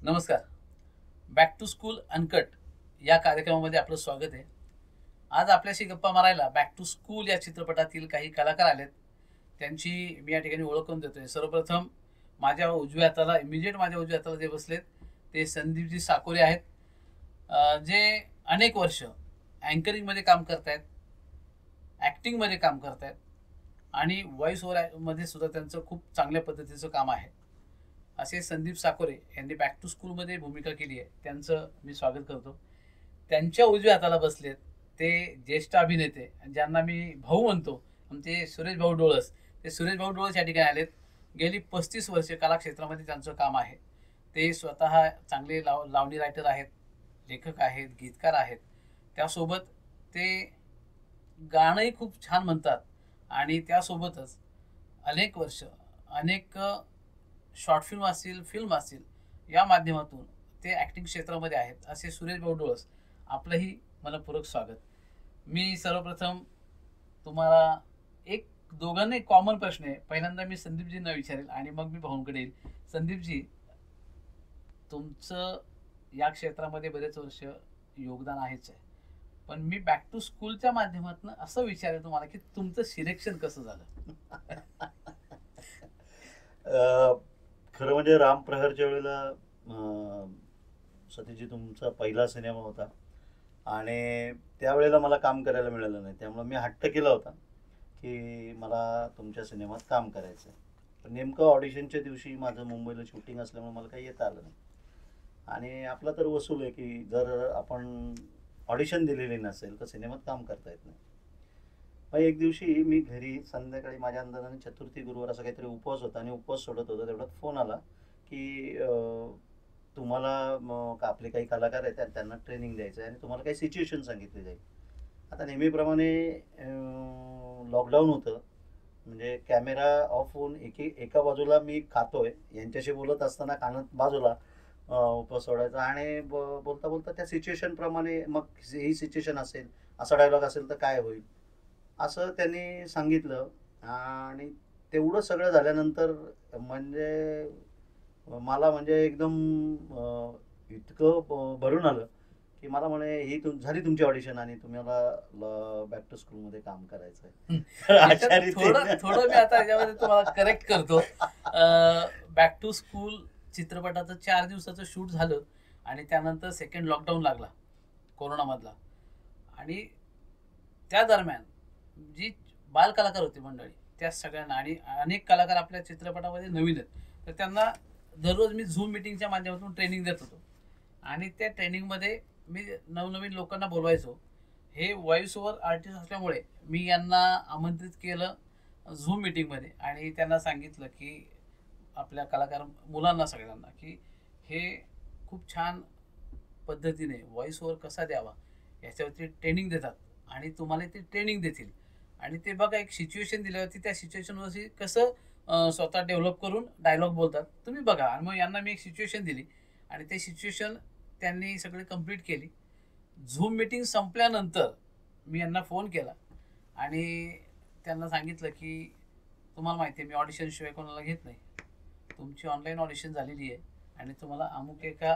नमस्कार. Back to school uncut या कार्यक्रमामध्ये आपलं स्वागत आहे. आज आपल्याशी गप्पा मारायला बॅक टू स्कूल या चित्रपटातील काही कलाकार आलेत. त्यांची मी या ठिकाणी ओळख करून देतोय. सर्वप्रथम माझ्या उजव्या हाताला माझ्या उजव्या हाताला जे बसलेत ते संदीपजी साकोरे आहेत, जे अनेक वर्ष अँकरिंगमध्ये काम करतायत, ॲक्टिंगमध्ये काम करतायत आणि व्हॉइस ओव्हरमध्ये सुद्धा त्यांचं खूप चांगल्या पद्धतीचं काम आहे. असे संदीप साकोरे यांनी बॅक टू स्कूलमध्ये भूमिका केली आहे. त्यांचं मी स्वागत करतो. त्यांच्या उजव्या हाताला बसलेत ते ज्येष्ठ अभिनेते ज्यांना मी भाऊ म्हणतो, आमचे सुरेश भाऊ डोळस. ते सुरेश भाऊ डोळस या ठिकाणी आलेत. गेली 35 वर्षे कलाक्षेत्रामध्ये त्यांचं काम आहे. ते स्वतः चांगले लावणी रायटर आहेत, लेखक आहेत, गीतकार आहेत. त्यासोबत ते गाणंही खूप छान म्हणतात आणि त्यासोबतच अनेक वर्ष अनेक शॉर्ट फिल्म असतील, फिल्म असतील, या माध्यमातून ते ॲक्टिंग क्षेत्रामध्ये आहेत. असे सुरेश भाऊ डोळस, आपलंही मनपूर्वक स्वागत. मी सर्वप्रथम तुम्हाला दोघांना एक कॉमन प्रश्न आहे. पहिल्यांदा मी संदीपजींना विचारेल आणि मग मी भाऊंकडे येईल. संदीपजी, तुमचं या क्षेत्रामध्ये बरेच वर्ष योगदान आहेच आहे, पण मी बॅक टू स्कूलच्या माध्यमातून असं विचारेल तुम्हाला की तुमचं सिलेक्शन कसं झालं? खरं म्हणजे रामप्रहारच्या वेळेला सतीजी तुमचा पहिला सिनेमा होता आणि त्यावेळेला मला काम करायला मिळालं नाही. त्यामुळे मी हट्ट केला होता की मला तुमच्या सिनेमात काम करायचं आहे. पण नेमकं ऑडिशनच्या दिवशी माझं मुंबईला शूटिंग असल्यामुळे मला काही येता आलं नाही. आणि आपला तर वसूल आहे की जर आपण ऑडिशन दिलेली नसेल तर सिनेमात काम करता येत नाही. मग एक दिवशी मी घरी संध्याकाळी माझ्या अंदाजाने चतुर्थी गुरुवार असा काहीतरी उपवास होता आणि उपवास सोडत होता. तेवढ्यात फोन आला की तुम्हाला आपले काही कलाकार आहेत त्यांना ट्रेनिंग द्यायचं आहे आणि तुम्हाला काही सिच्युएशन सांगितली जाईल. आता नेहमीप्रमाणे लॉकडाऊन होतं, म्हणजे कॅमेरा ऑफ होऊन एका बाजूला मी खातोय, यांच्याशी बोलत असताना कानात बाजूला उपवास सोडायचा आणि बोलता बोलता त्या सिच्युएशनप्रमाणे मग ही सिच्युएशन असेल, असा डायलॉग असेल तर काय होईल असं त्यांनी सांगितलं. आणि तेवढं सगळं झाल्यानंतर म्हणजे मला म्हणजे एकदम इतकं भरून आलं की मला म्हणे ही झाली तुमची ऑडिशन आणि तुम्हाला बॅक टू स्कूलमध्ये काम करायचं आहे. थोडं मी आता याच्यामध्ये तुम्हाला करेक्ट करतो. बॅक टू स्कूल चित्रपटाचं 4 दिवसाचं शूट झालं आणि त्यानंतर सेकंड लॉकडाऊन लागला कोरोनामधला. आणि त्या दरम्यान जी बाल कलाकार होती मंडळी, त्या सगळ्यांना, आणि अनेक कलाकार आपल्या चित्रपटामध्ये नवीन आहेत, तर त्यांना दररोज मी झूम मिटिंगच्या माध्यमातून ट्रेनिंग देत होतो. आणि त्या ट्रेनिंगमध्ये मी नवनवीन लोकांना बोलवायचो. हे व्हॉइस ओव्हर आर्टिस्ट असल्यामुळे मी यांना आमंत्रित केलं झूम मिटिंगमध्ये आणि त्यांना सांगितलं की आपल्या कलाकार मुलांना सगळ्यांना की हे खूप छान पद्धतीने व्हॉइस ओव्हर कसा द्यावा याच्यावरती ट्रेनिंग देतात आणि तुम्हाला ते ट्रेनिंग देतील. आणि ते बघा, एक सिच्युएशन दिल्यावरती त्या सिच्युएशनवरती कसं स्वतः डेव्हलप करून डायलॉग बोलतात, तुम्ही बघा. आणि मग यांना मी एक सिच्युएशन दिली आणि ते सिच्युएशन त्यांनी सगळी कंप्लीट केली. झूम मीटिंग संपल्यानंतर मी यांना फोन केला आणि त्यांना सांगितलं की तुम्हाला माहिती आहे मी ऑडिशनशिवाय कोणाला घेत नाही. तुमची ऑनलाईन ऑडिशन झालेली आहे आणि तुम्हाला अमुक एका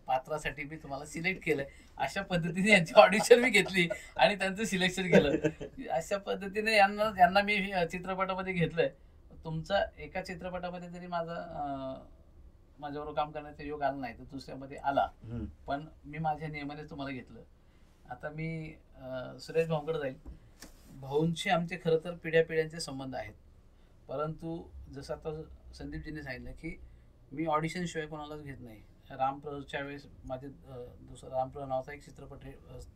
पात्रासाठी मी तुम्हाला सिलेक्ट केलं. अशा पद्धतीने यांची ऑडिशन मी घेतली आणि त्यांचं सिलेक्शन केलं. अशा पद्धतीने यांना मी चित्रपटामध्ये घेतलंय. तुमचा एका चित्रपटामध्ये जरी माझ्याबरोबर काम करण्याचा योग आला नाही तर दुसऱ्यामध्ये आला, पण मी माझ्या नियमाने तुम्हाला घेतलं. आता मी सुरेश भाऊंकडे जाईल. भाऊंशी आमचे खरं तर पिढ्यापिढ्यांचे संबंध आहेत, परंतु जसं आता संदीपजींनी सांगितलं की मी ऑडिशन शिवाय कोणालाच घेत नाही. रामप्रच्या वेळेस माझे दुसरा रामप्र नावाचा एक चित्रपट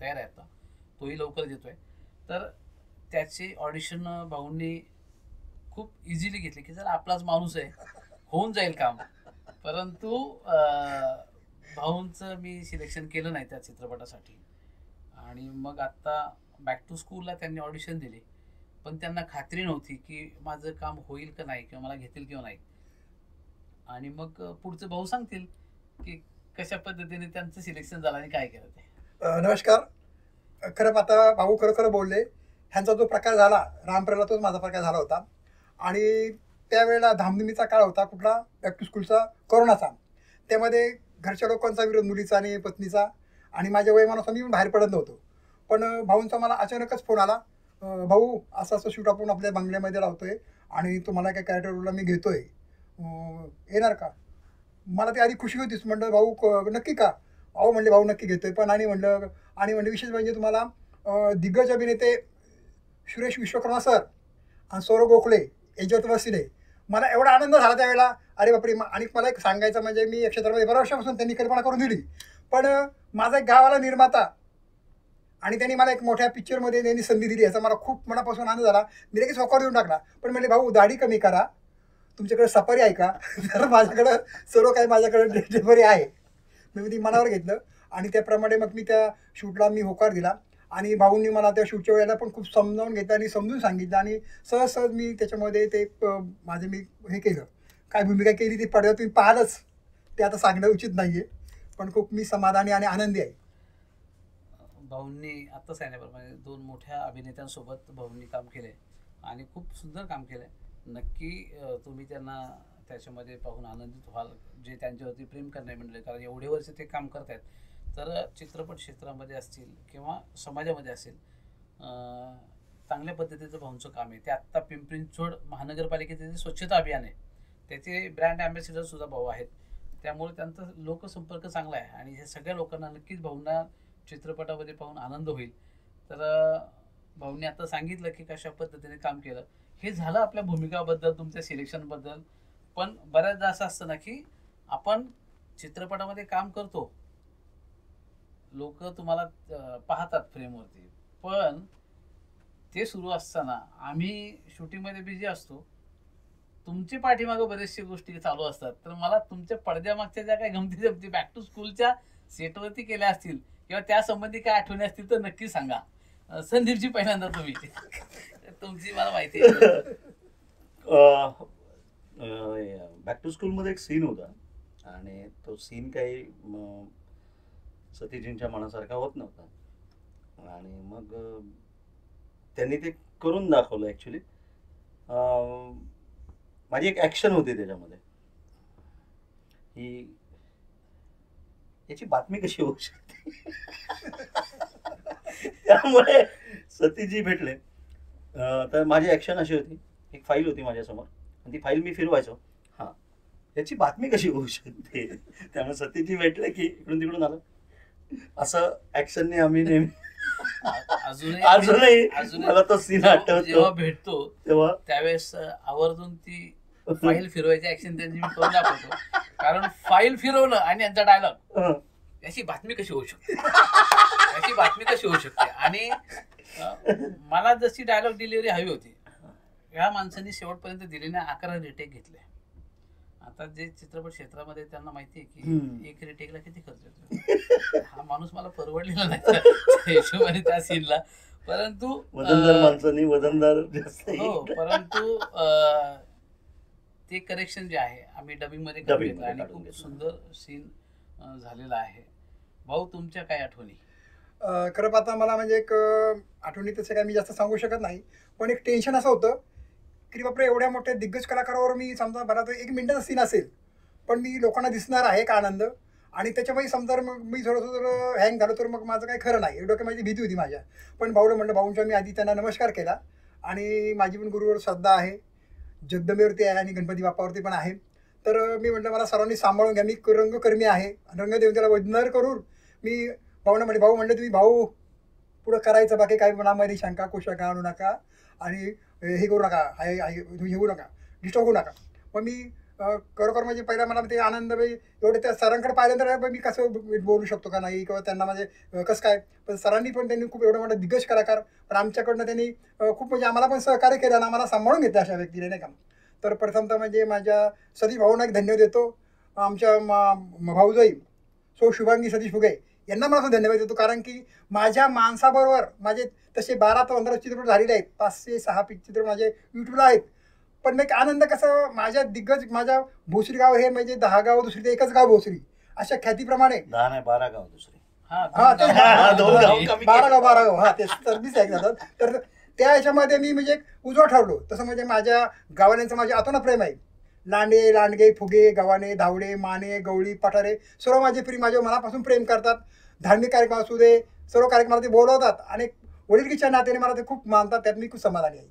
तयार आहे आता, तोही लवकर येतोय. तर त्याची ऑडिशन भाऊंनी खूप इझिली घेतली की जर आपलाच माणूस आहे होऊन जाईल काम. परंतु भाऊंचं मी सिलेक्शन केलं नाही त्या चित्रपटासाठी. आणि मग आत्ता बॅक टू स्कूलला त्यांनी ऑडिशन दिली, पण त्यांना खात्री नव्हती की माझं काम होईल का नाही किंवा मला घेतील किंवा नाही. आणि मग पुढचं भाऊ सांगतील की कशा पद्धतीने त्यांचं सिलेक्शन झालं आणि काय केलं ते. नमस्कार. खरं आता भाऊ खरं बोलले. ह्यांचा जो प्रकार झाला रामप्रला, तोच माझा प्रकार झाला होता. आणि त्यावेळेला धामधुमीचा काळ होता, कुठला बॅक टू स्कूलचा, कोरोनाचा. त्यामध्ये घरच्या लोकांचा विरोध, मुलीचा आणि पत्नीचा, आणि माझ्या वयमानानुसार मी बाहेर पडत नव्हतो. पण भाऊंचा मला अचानकच फोन आला, भाऊ असं असं शूट आपण आपल्या बंगल्यामध्ये लावतोय आणि तुम्हाला काय कॅरेक्टर रोलला मी घेतोय, येणार का? मला ती आधी खुशी होतीच. म्हणलं भाऊ नक्की का? भाऊ म्हणले भाऊ नक्की घेतोय. पण आणि म्हणलं विशेष म्हणजे तुम्हाला दिग्गज अभिनेते सुरेश विश्वकर्मा सर आणि सौरभ गोखले याच्यावर तुम्हाला सीन आहे. मला एवढा आनंद झाला त्यावेळेला, अरे बापरे. आणि मला एक सांगायचं म्हणजे मी या क्षेत्रामध्ये बऱ्याच वर्षापासून त्यांनी कल्पना करून दिली, पण माझा एक गावाला निर्माता आणि त्यांनी मला एक मोठ्या पिक्चरमध्ये त्यांनी संधी दिली, याचा मला खूप मनापासून आनंद झाला. मी लगेच होकार देऊन टाकला. पण म्हणले भाऊ दाढी कमी करा, तुमच्याकडे सफारी आहे का? तर माझ्याकडं सर्व काही माझ्याकडे डिलिव्हरी आहे. मी ती मनावर घेतलं आणि त्याप्रमाणे मग मी त्या शूटला मी होकार दिला. आणि भाऊंनी मला त्या शूटच्या वेळेला पण खूप समजावून घेतलं आणि समजून सांगितलं आणि सहज सहज मी त्याच्यामध्ये ते माझं मी हे केलं. काय भूमिका केली ती पडद्यावर तुम्ही पाहालच, ते आता सांगणं उचित नाही आहे, पण खूप मी समाधानी आणि आनंदी आहे. भाऊंनी आत्ता सांगितल्याप्रमाणे 2 मोठ्या अभिनेत्यांसोबत भाऊंनी काम केले आणि खूप सुंदर काम केलं. नक्की तुम्ही त्यांना त्याच्यामध्ये पाहून आनंदित व्हाल, जे त्यांच्यावरती प्रेम करणे म्हणले, कारण एवढे वर्ष ते काम करत आहेत. तर चित्रपट क्षेत्रामध्ये असतील किंवा समाजामध्ये असेल, चांगल्या पद्धतीचं भाऊंचं काम आहे. ते आत्ता पिंपरी चिंचवड महानगरपालिकेचे जे स्वच्छता अभियान आहे त्याचे ब्रँड ॲम्बॅसिडरसुद्धा भाऊ आहेत. त्यामुळे त्यांचा लोकसंपर्क चांगला आहे आणि हे सगळ्या लोकांना नक्कीच भाऊंना चित्रपटामध्ये पाहून आनंद होईल. तर भाऊंनी आता सांगितलं की कशा पद्धतीने काम केलं. हे झालं आपल्या भूमिकाबद्दल, तुमच्या सिलेक्शनबद्दल. पण बऱ्याचदा असं असतं ना की आपण चित्रपटामध्ये काम करतो, लोक तुम्हाला पाहतात फ्रेमवरती, पण ते सुरू असताना आम्ही शूटिंगमध्ये बिझी असतो, तुमची पाठीमागं बरेचशा गोष्टी चालू असतात. तर मला तुमच्या पडद्यामागच्या ज्या काही गमती जमती बॅक टू स्कूलच्या सेटवरती केल्या असतील किंवा त्या संबंधी काय आठवणी असतील तर नक्की सांगा. संदीपजी पहिल्यांदा तुम्ही तुमची मला माहिती आहे. बॅक टू स्कूलमध्ये एक सीन होता आणि तो सीन काही सतीजींच्या मनासारखा होत नव्हता आणि मग त्यांनी ते करून दाखवलं. ॲक्च्युली माझी एक ॲक्शन होती त्याच्यामध्ये, ही याची बातमी कशी होऊ शकते. त्यामुळे सतीजी भेटले. तर माझी ॲक्शन अशी होती, एक फाईल होती माझ्यासमोर आणि ती फाईल मी फिरवायचो. हां, याची बातमी कशी होऊ शकते. त्यामुळे सतीजी भेटले की इकडून तिकडून आलं. असं ॲक्शनने आम्ही नेहमी अजूनही मला तो सीन आठवतो. जेव्हा भेटतो तेव्हा त्यावेळेस आवर्जून ती फाईल फिरवायची ऍक्शन त्यांची मी करून दाखवतो. कारण फाईल फिरवलं आणि यांचा डायलॉग, याची बातमी कशी होऊ शकते, याची बातमी कशी होऊ शकते. आणि मला जशी डायलॉग डिलिव्हरी हवी होती, ह्या माणसांनी शेवटपर्यंत दिलेल्या 11 रिटेक घेतले. आता जे चित्रपट क्षेत्रामध्ये त्यांना माहिती आहे की एक रिटेकला किती खर्च येतो. हा माणूस मला परवडलेला नाही त्या हिशोबाने त्या सीनला. परंतु वजनदार माणसांनी वजनदार जास्त. हो, परंतु ते करेक्शन जे आहे आम्ही डबिंग मध्ये करून घेतलं आणि खूप सुंदर सीन झालेला आहे. भाऊ, तुमच्या काय आठवणी? खरं पाहता मला म्हणजे एक आठवणी तसं काय मी जास्त सांगू शकत नाही, पण एक टेन्शन असं होतं की बापरे एवढ्या मोठ्या दिग्गज कलाकारावर मी समजा बराच 1 मिनिटाचा सीन असेल पण मी लोकांना दिसणार आहे का आनंद, आणि त्याच्यामध्ये समजा मग मी थोडंसं जर हँग झालो तर मग माझं काही खरं नाही. डोक्यात माझी भीती होती माझ्या. पण भाऊला म्हणलं, भाऊंच्या मी आधी त्यांना नमस्कार केला आणि माझी पण गुरुवर श्रद्धा आहे, जगदंबेवरती आहे आणि गणपती बाप्पावरती पण आहे. तर मी म्हटलं मला सर्वांनी सांभाळून घ्या, मी रंगकर्मी आहे, रंग देऊन त्याला वंदन करून मी भाऊना म्हणले, भाऊ म्हणलं तुम्ही भाऊ पुढं करायचं, बाकी काही मनामध्ये शंका कुशंका आणू नका आणि हे करू नका, तुम्ही हे होऊ नका, डिस्टर्ब होऊ नका. मग मी खरोखर म्हणजे पहिला मला ते आनंद एवढे त्या सरांकडे पाहिल्यानंतर मी कसं बोलू शकतो का नाही किंवा त्यांना म्हणजे कसं काय. पण सरांनी पण त्यांनी खूप एवढं मोठा दिग्गज कलाकार, पण आमच्याकडनं त्यांनी खूप म्हणजे आम्हाला पण सहकार्य केलं आणि आम्हाला सांभाळून घेतलं अशा व्यक्तीने, नाही का. तर प्रथमतः म्हणजे माझ्या सतीश भाऊंना एक धन्यवाद देतो. आमच्या भाऊजाई सो शुभांगी सतीश फुगे यांना मला धन्यवाद देतो, कारण की माझ्या माणसाबरोबर माझे तसे 12 ते 15 चित्रपट झालेले आहेत, 5 ते 6 चित्रपट माझे यूट्यूबला आहेत. पण मग आनंद कसं माझ्या दिग्गज माझ्या भोसरी गाव हे म्हणजे 10 गाव दुसरी ते एकच गाव भोसरी अशा ख्यातीप्रमाणे 10 नाही 12 गाव दुसरी. हा 12 गाव हा ते सर्विस आहे जातात. तर त्या ह्याच्यामध्ये मी म्हणजे उजवा ठरलो. तसं म्हणजे माझ्या गावाल्यांचं माझ्या आतोना प्रेम आहे. लांडे लांडगे फुगे गव्हाणे धावडे माने गवळी पठारे सर्व माझे प्रेम माझ्या मनापासून प्रेम करतात. धार्मिक कार्यक्रम असू दे सर्व कार्यक्रमाला ते बोलवतात आणि वडीलकीच्या नात्याने मला ते खूप मानतात. त्यात मी खूप समाधानी आहे.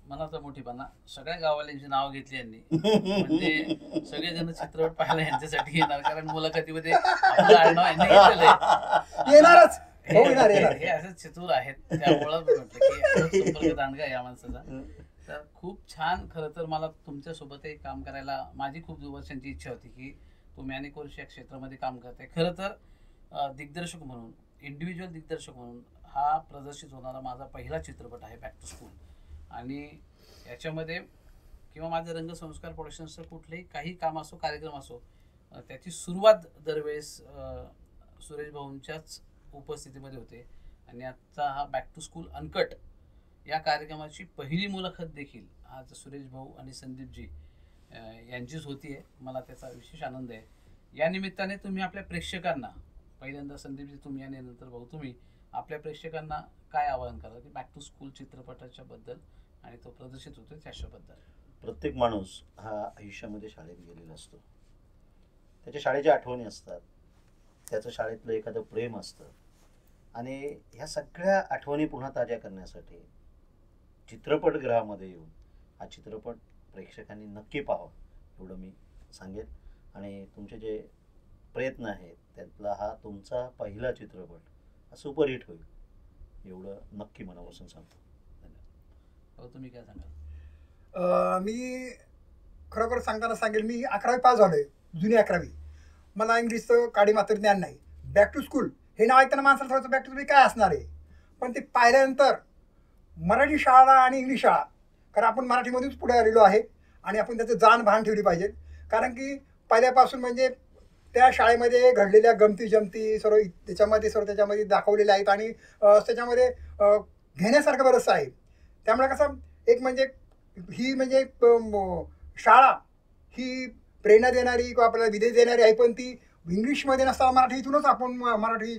मनाचा मोठीपणा सगळ्या गावाल्यांची नाव घेतली यांनी म्हणजे सगळेजण चित्रपट पाहायला यांच्यासाठी येणार कारण मुलाखतीमध्ये आपलं आडनाव यांनी घेतलेलं आहे. येणारच हो येणार येणार. हे असे चतुर आहेत त्यामुळं म्हटलं की संपर्क दांडगा या माणसाचा. तर खूप छान. खरं तर मला तुमच्यासोबतही काम करायला माझी खूप वर्षांची इच्छा होती की तुम्ही अनेक वर्ष या क्षेत्रामध्ये काम करताय. खरं तर दिग्दर्शक म्हणून इंडिव्हिज्युअल दिग्दर्शक म्हणून हा प्रदर्शित होणारा माझा पहिला चित्रपट आहे बॅक टू स्कूल. आणि याच्यामध्ये किंवा माझं रंगसंस्कार प्रोडक्शन्सचं कुठलंही काही काम असो कार्यक्रम असो त्याची सुरुवात दरवेळेस सुरेश भाऊंच्याच उपस्थितीमध्ये होते. आणि आजचा हा बॅक टू स्कूल अनकट या कार्यक्रमाची पहिली मुलाखत देखील आज सुरेश भाऊ आणि संदीपजी यांचीच होती आहे. मला त्याचा विशेष आनंद आहे. या निमित्ताने तुम्ही आपल्या प्रेक्षकांना पहिल्यांदा संदीपजी तुम्ही आणि नंतर भाऊ तुम्ही आपल्या प्रेक्षकांना काय आवाहन करा की बॅक टू स्कूल चित्रपटाच्या बद्दल आणि तो प्रदर्शित होतो त्याच्याबद्दल. प्रत्येक माणूस हा आयुष्यामध्ये शाळेत गेलेला असतो. त्याच्या शाळेच्या आठवणी असतात. त्याचं शाळेतलं एखादं प्रेम असतं आणि ह्या सगळ्या आठवणी पुन्हा ताज्या करण्यासाठी चित्रपटगृहामध्ये येऊन हा चित्रपट प्रेक्षकांनी नक्की पाहावा एवढं मी सांगेन. आणि तुमचे जे प्रयत्न आहेत त्यातला हा तुमचा पहिला चित्रपट हा सुपरहिट होईल एवढं नक्की मनापासून सांगतो. धन्यवाद. तुम्ही काय सांगाल? मी खरोखर सांगताना सांगेल मी 11वी पास झालोय जुनी 11वी. मला इंग्लिशचं काडी मात्र ज्ञान नाही. बॅक टू स्कूल हे नाव ऐकताना माणसाला थोडंसं बॅक टू स्कूल काय असणार आहे पण ते पाहिल्यानंतर मराठी शाळा आणि इंग्लिश शाळा कारण आपण मराठीमधूनच पुढे आलेलो आहे आणि आपण त्याचं जाण भान ठेवली पाहिजे. कारण की पहिल्यापासून म्हणजे त्या शाळेमध्ये घडलेल्या गमती जमती सर्व त्याच्यामध्ये दाखवलेल्या आहेत आणि त्याच्यामध्ये घेण्यासारखं बरंचसं आहे. त्यामुळे कसं एक म्हणजे ही म्हणजे शाळा ही प्रेरणा देणारी किंवा आपल्याला विदेश देणारी आहे पण ती इंग्लिशमध्ये नसताना मराठीतूनच आपण मराठी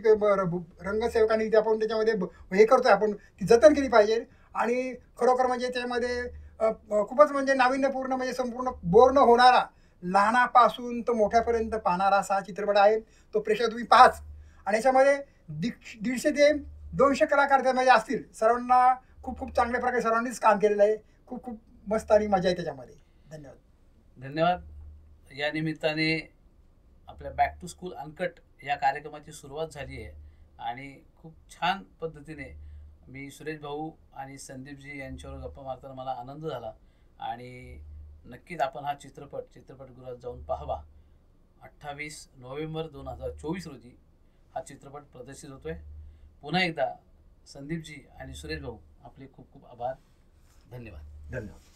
रंगसेवकांनी ते आपण त्याच्यामध्ये हे करतोय आपण ती जतन केली पाहिजे. आणि खरोखर म्हणजे त्यामध्ये खूपच म्हणजे नाविन्यपूर्ण म्हणजे संपूर्ण बोर न होणारा लहानापासून तो मोठ्यापर्यंत पाहणारा असा चित्रपट आहे. तो प्रेक्षक तुम्ही पाहाच. आणि याच्यामध्ये 150 ते 200 कलाकार त्यामध्ये असतील. सर्वांना खूप खूप चांगल्या प्रकारे सर्वांनीच काम केलेलं आहे. खूप खूप मस्त आणि मजा आहे त्याच्यामध्ये. धन्यवाद. धन्यवाद. या निमित्ताने आपल्या बॅक टू स्कूल अनकट या कार्यक्रमाची सुरुवात झाली आहे आणि खूप छान पद्धतीने मी सुरेश भाऊ आणि संदीपजी यांच्यावर गप्पा मारताना मला आनंद झाला. आणि नक्कीच आपण हा चित्रपटगृहात जाऊन पाहावा. 28 नोव्हेंबर 2024 रोजी हा चित्रपट प्रदर्शित होतोय. पुन्हा एकदा संदीपजी आणि सुरेश भाऊ आपले खूप खूप आभार. धन्यवाद. धन्यवाद.